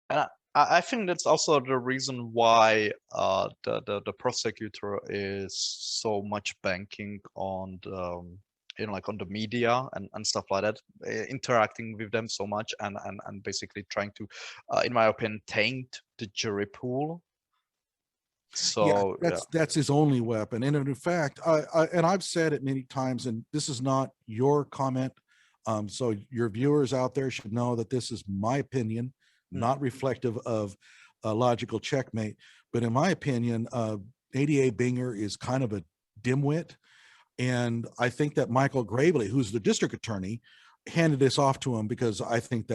And I think that's also the reason why the prosecutor is so much banking on the like on the media and stuff like that, interacting with them so much and basically trying to, in my opinion, taint the jury pool. Yeah, So that's his only weapon. And in fact, and I've said it many times, and this is not your comment. So your viewers out there should know that this is my opinion, not reflective of a logical checkmate. But in my opinion, ADA Binger is kind of a dimwit. And I think that Michael Gravely, who's the district attorney, handed this off to him because I think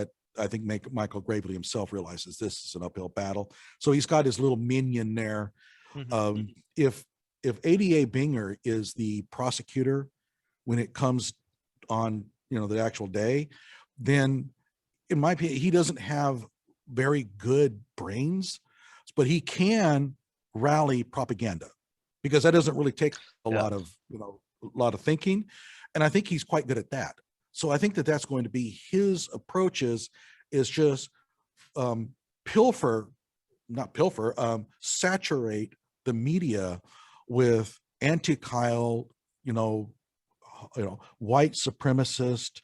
Michael Gravely himself realizes this is an uphill battle. So he's got his little minion there. If ADA Binger is the prosecutor when it comes on, the actual day, then in my opinion, he doesn't have very good brains, but he can rally propaganda, because that doesn't really take a lot of thinking. And I think he's quite good at that. So I think that that's going to be his approaches, is just saturate the media with anti-Kyle, white supremacist,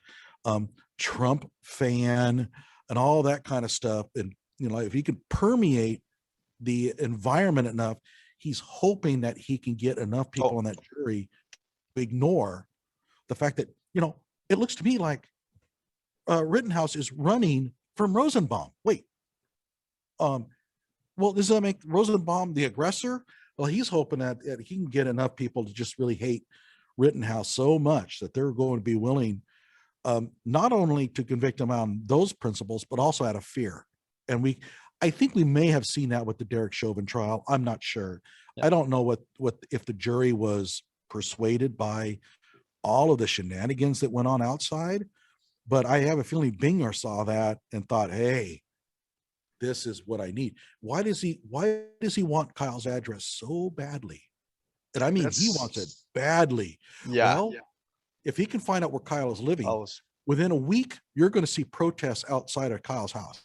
Trump fan, and all that kind of stuff. And, if he can permeate the environment enough, he's hoping that he can get enough people on that jury to ignore the fact that, it looks to me like Rittenhouse is running from Rosenbaum. Wait, well, does that make Rosenbaum the aggressor? Well, he's hoping that he can get enough people to just really hate Rittenhouse so much that they're going to be willing not only to convict him on those principles, but also out of fear. And I think we may have seen that with the Derek Chauvin trial. I'm not sure. I don't know what if the jury was persuaded by all of the shenanigans that went on outside, but I have a feeling Binger saw that and thought, hey, this is what I need. Why does he want Kyle's address so badly? And I mean, he wants it badly. Well, if he can find out where Kyle is living, within a week, you're going to see protests outside of Kyle's house.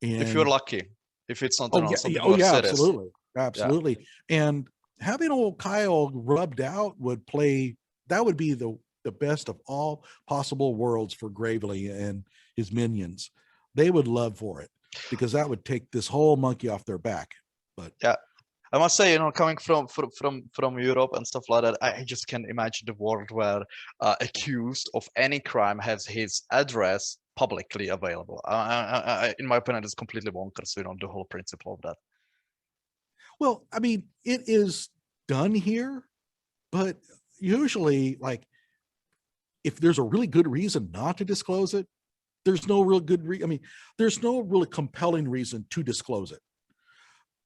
And if you're lucky, if it's not around something more serious. Absolutely. Yeah. And having old Kyle rubbed out would be the best of all possible worlds for Gravely and his minions. They would love for it, because that would take this whole monkey off their back. But yeah, I must say, coming from Europe and stuff like that, I just can't imagine the world where accused of any crime has his address publicly available. In my opinion, it's completely bonkers. The whole principle of that. Well, I mean, it is done here, but usually, like, if there's a really good reason not to disclose it, there's no real good there's no really compelling reason to disclose it.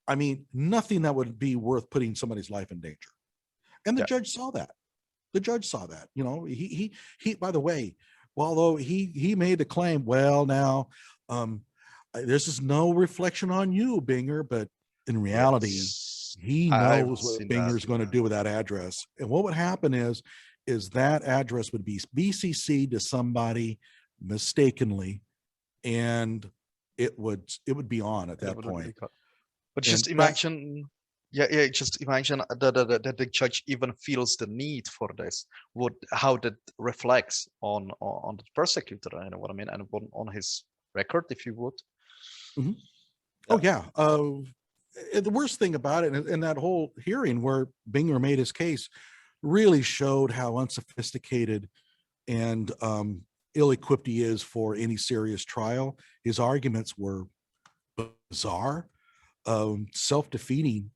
I mean, nothing that would be worth putting somebody's life in danger. And the judge saw that. The judge saw that. He by the way, although he made the claim, well, now this is no reflection on you, Binger, but in reality, he knows what Binger's going to do with that address. And what would happen is that address would be BCC'd to somebody mistakenly, and it would be on at that point. But just imagine, just imagine that the judge even feels the need for this. How that reflects on the prosecutor, you know what I mean, and on his record, if you would. Mm-hmm. Oh yeah. The worst thing about it, in that whole hearing where Binger made his case, really showed how unsophisticated and ill-equipped he is for any serious trial. His arguments were bizarre, self-defeating,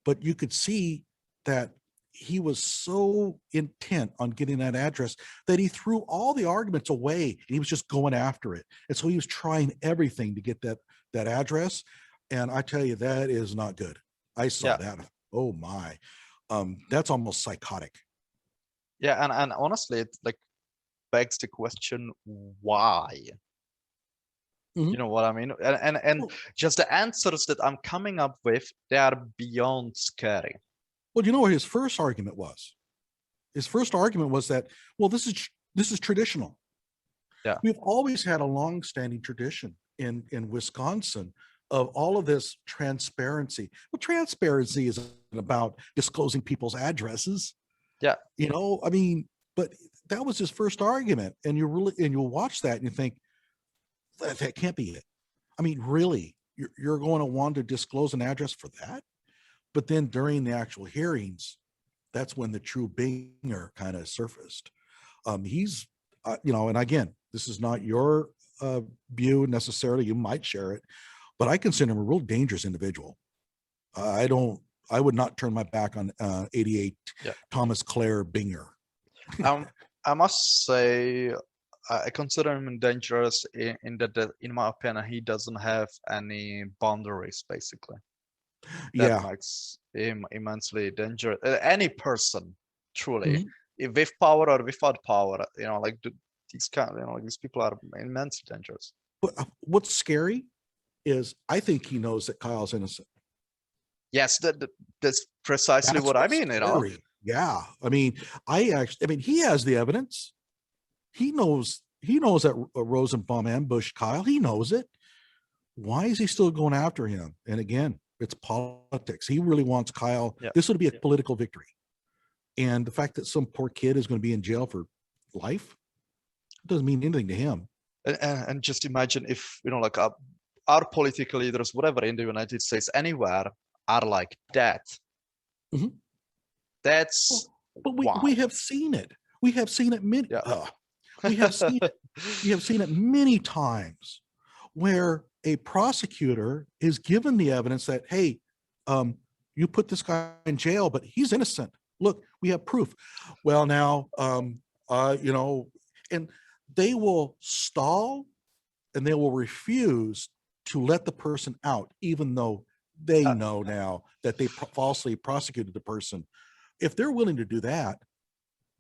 but you could see that he was so intent on getting that address that he threw all the arguments away and he was just going after it. And so he was trying everything to get that address. And I tell you, that is not good. I saw that. Oh my, that's almost psychotic. Yeah, and honestly, it begs the question, why? Mm-hmm. You know what I mean? And just the answers that I'm coming up with, they are beyond scary. Well, you know what his first argument was? His first argument was that, well, this is traditional. Yeah. We've always had a long-standing tradition in Wisconsin of all of this transparency. Well, transparency isn't about disclosing people's addresses. Yeah. You know, I mean, but that was his first argument. And you'll watch that and you think, that can't be it. I mean, really, you're going to want to disclose an address for that? But then during the actual hearings, that's when the true Binger kind of surfaced. He's, and again, this is not your view necessarily. You might share it, but I consider him a real dangerous individual. I would not turn my back on 88 Thomas Clare Binger. I must say, I consider him dangerous in that, in my opinion, he doesn't have any boundaries, basically. That makes him immensely dangerous. Any person, truly, with power or without power, like these these people are immensely dangerous. But what's scary is I think he knows that Kyle's innocent. Yes, that's precisely what I mean. Scary. Yeah, I mean, he has the evidence. He knows that Rosenbaum ambushed Kyle. He knows it. Why is he still going after him? And again, it's politics. He really wants Kyle. Yeah. This would be a political victory. And the fact that some poor kid is going to be in jail for life doesn't mean anything to him. And just imagine if, like our political leaders, whatever, in the United States, anywhere, are like that. That's but we have seen it. We have seen it many. We have seen it many times where a prosecutor is given the evidence that, hey, you put this guy in jail, but he's innocent. Look, we have proof. Well, now, and they will stall and they will refuse to let the person out, even though they know now that they falsely prosecuted the person. If they're willing to do that,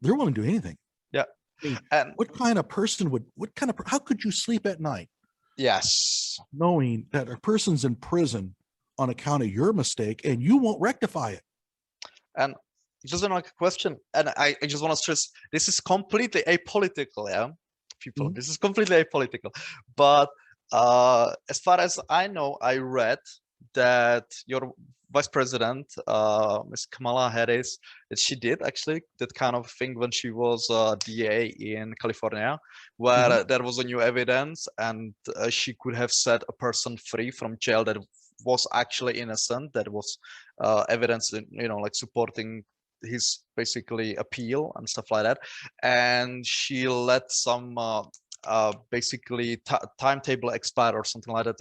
they're willing to do anything. Yeah. I mean, and what kind of person how could you sleep at night? Yes. Knowing that a person's in prison on account of your mistake and you won't rectify it. And just like a question, and I just want to stress, this is completely apolitical, yeah, people. This is completely apolitical. But as far as I know, I read that your vice president, Ms. Kamala Harris, that she did actually that kind of thing when she was DA in California, where there was a new evidence and she could have set a person free from jail that was actually innocent. That was evidence, like supporting his basically appeal and stuff like that. And she let some basically timetable expire or something like that,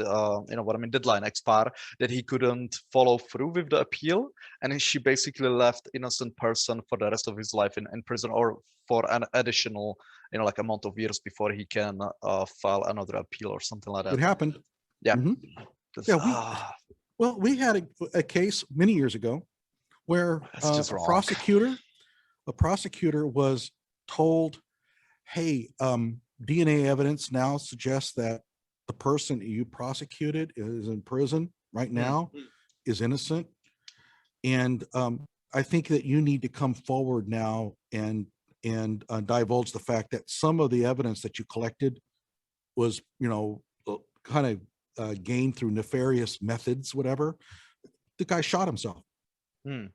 deadline expire, that he couldn't follow through with the appeal, and she basically left innocent person for the rest of his life in prison, or for an additional like amount of years before he can file another appeal or something like that. It happened. Yeah. We had a case many years ago where a prosecutor was told, hey, DNA evidence now suggests that the person you prosecuted is in prison right now, is innocent. And I think that you need to come forward now and divulge the fact that some of the evidence that you collected was, kind of gained through nefarious methods, whatever. The guy shot himself. The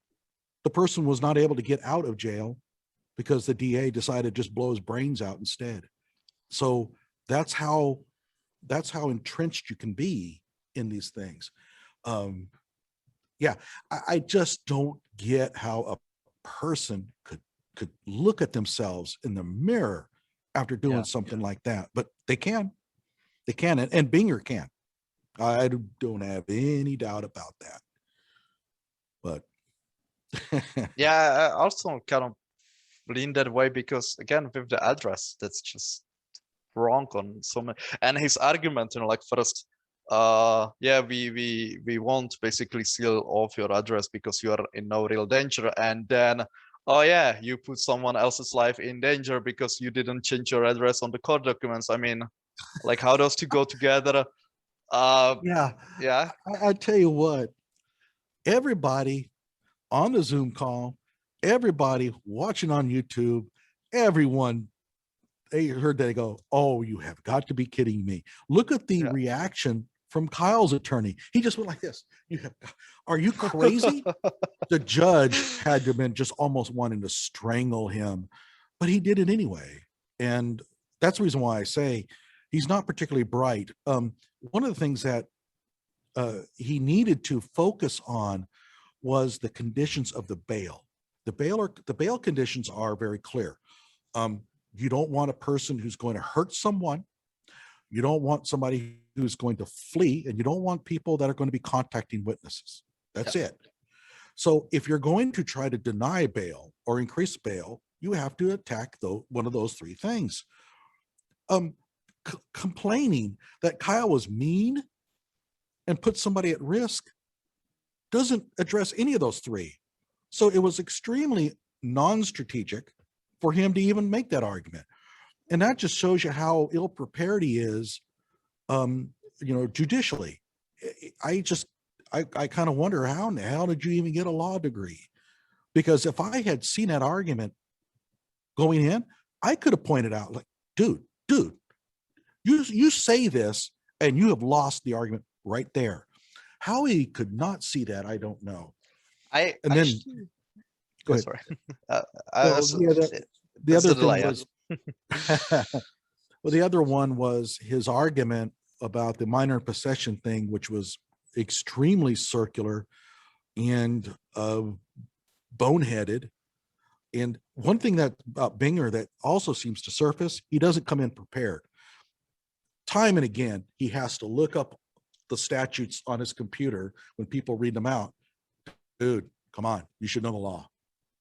person was not able to get out of jail because the DA decided to just blow his brains out instead. So that's how entrenched you can be in these things. I just don't get how a person could look at themselves in the mirror after doing something like that, but they can, and Binger can. I don't have any doubt about that. But I also kind of lean that way because, again, with the address, that's just wrong on so many. And his argument, like, first, we won't basically seal off your address because you are in no real danger, and then, oh yeah, you put someone else's life in danger because you didn't change your address on the court documents. I mean, like, how those two go together? I tell you what, everybody on the Zoom call, everybody watching on YouTube, everyone they heard that, they go, oh, you have got to be kidding me. Look at the reaction from Kyle's attorney. He just went like this. Are you crazy? The judge had to have been just almost wanting to strangle him, but he did it anyway. And that's the reason why I say he's not particularly bright. One of the things that he needed to focus on was the conditions of the bail. The bail conditions are very clear. You don't want a person who's going to hurt someone. You don't want somebody who's going to flee, and you don't want people that are going to be contacting witnesses. That's it. So if you're going to try to deny bail or increase bail, you have to attack one of those three things. Complaining that Kyle was mean and put somebody at risk doesn't address any of those three. So it was extremely non-strategic for him to even make that argument. And that just shows you how ill prepared he is, judicially. I kind of wonder, how in the hell did you even get a law degree? Because if I had seen that argument going in, I could have pointed out, like, dude, you say this and you have lost the argument right there. How he could not see that, I don't know. Go ahead. Sorry. The other thing was, well, the other one was his argument about the minor possession thing, which was extremely circular and boneheaded. And one thing that about Binger that also seems to surface, he doesn't come in prepared. Time and again, he has to look up the statutes on his computer when people read them out. Dude, come on, you should know the law.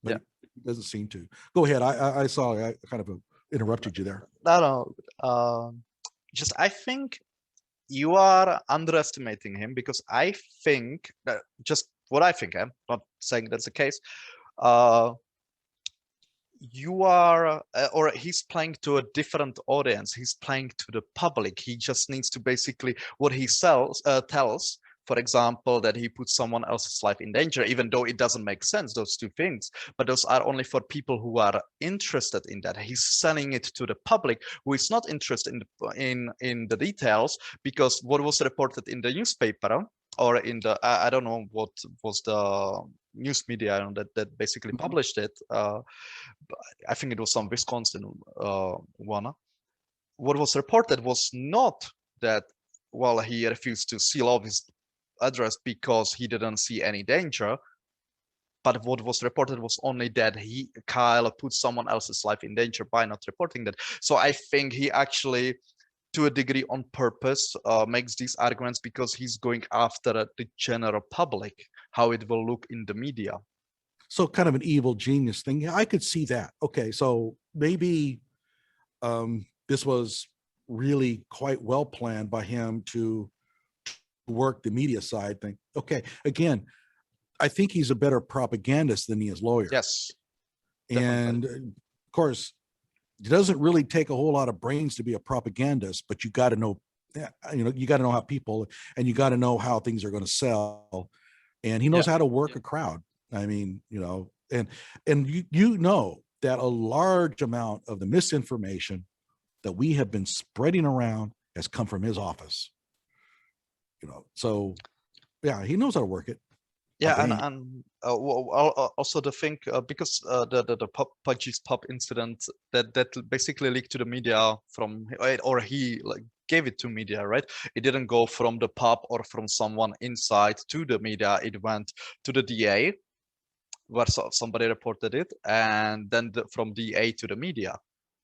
But he doesn't seem to. Go ahead. I saw, I kind of interrupted you there. No. I think you are underestimating him, because I think that, just what I think, I'm not saying that's the case. You are, or he's playing to a different audience. He's playing to the public. He just needs to basically, what he tells, for example, that he puts someone else's life in danger, even though it doesn't make sense, those two things. But those are only for people who are interested in that. He's selling it to the public, who is not interested in the details, because what was reported in the newspaper, or in the, I don't know what was the news media that basically published it. I think it was some Wisconsin one. What was reported was not that, well, he refused to seal off his address because he didn't see any danger, but what was reported was only that Kyle put someone else's life in danger by not reporting that. So I think he actually, to a degree on purpose, makes these arguments because he's going after the general public, how it will look in the media. So kind of an evil genius thing. Yeah, I could see that. Okay, so maybe this was really quite well planned by him to work the media side thing. Okay, again, I think he's a better propagandist than he is lawyer. Yes. And of course, it doesn't really take a whole lot of brains to be a propagandist, but you got to know, you got to know how people, and you got to know how things are going to sell. And he knows how to work a crowd. I mean, and you know that a large amount of the misinformation that we have been spreading around has come from his office. So yeah, he knows how to work it. Yeah, and also the thing, because the Pudgy's pub incident that basically leaked to the media from, or he gave it to media, right? It didn't go from the pub or from someone inside to the media. It went to the DA, where somebody reported it, and then from DA to the media,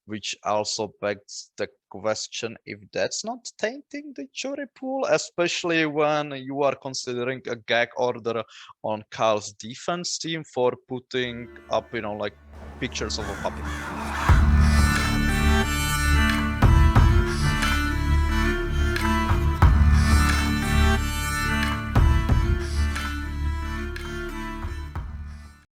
which also begs the question if that's not tainting the jury pool, especially when you are considering a gag order on Kyle's defense team for putting up, pictures of a puppy.